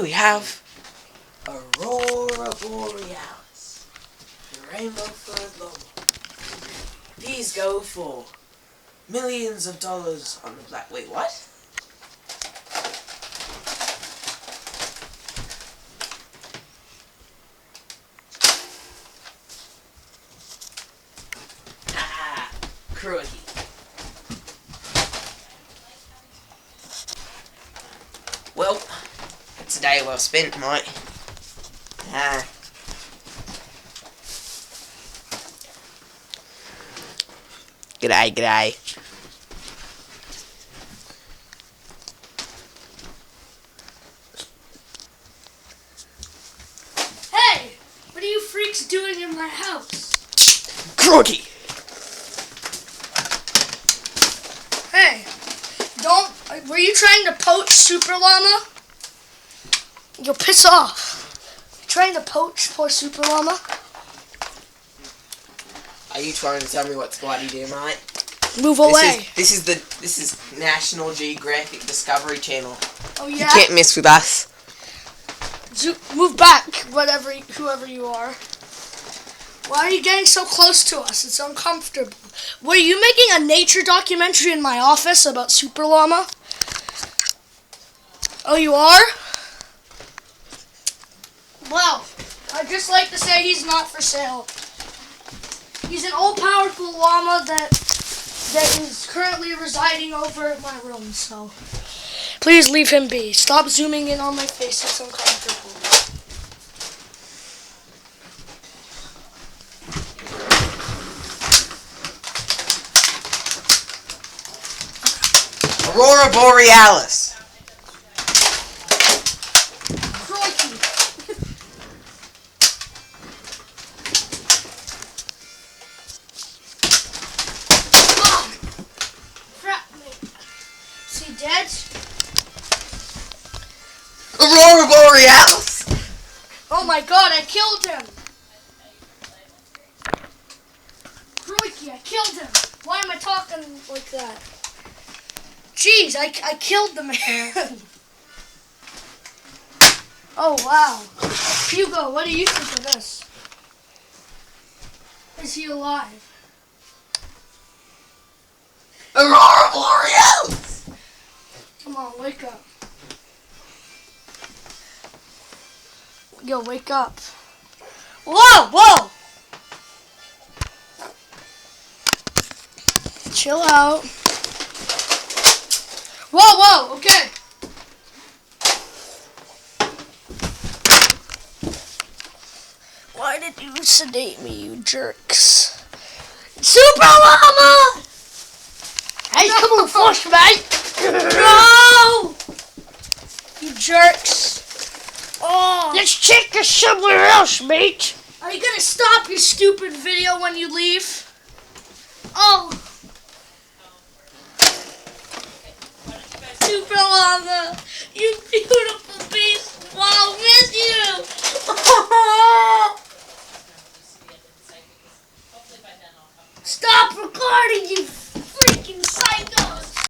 we have Aurora Borealis, the rainbow-furred llama. These go for millions of dollars on the black. Wait, what? Ah, crookie. Well, it's a day well spent, mate. G'day, g'day. Hey! What are you freaks doing in my house? Crookie! Hey! Were you trying to poach Super Llama? You'll piss off. You trying to poach poor Super Llama? Are you trying to tell me what to bloody do, mate? Move away. This is National Geographic Discovery Channel. Oh yeah? You can't mess with us. Move back, whoever you are. Why are you getting so close to us? It's uncomfortable. Were you making a nature documentary in my office about Super Llama? Oh, you are? Well, I'd just like to say he's not for sale. He's an all-powerful llama that is currently residing over at my room, so please leave him be. Stop zooming in on my face, it's uncomfortable. Aurora Borealis. Crikey. Oh, crap, mate. Is he dead? Aurora Borealis. Oh my god, I killed him! Crikey, I killed him! Why am I talking like that? Jeez, I killed the man! Oh wow. Hugo, what do you think of this? Is he alive? Aurora Borealis. Come on, wake up. Yo, wake up. Whoa, whoa! Chill out. Whoa, whoa, okay. Why did you sedate me, you jerks? Super Llama! Hey, come on, flush, mate! No! You jerks. Oh. Let's check this somewhere else, mate. Are you gonna stop your stupid video when you leave? Oh. Super Llama!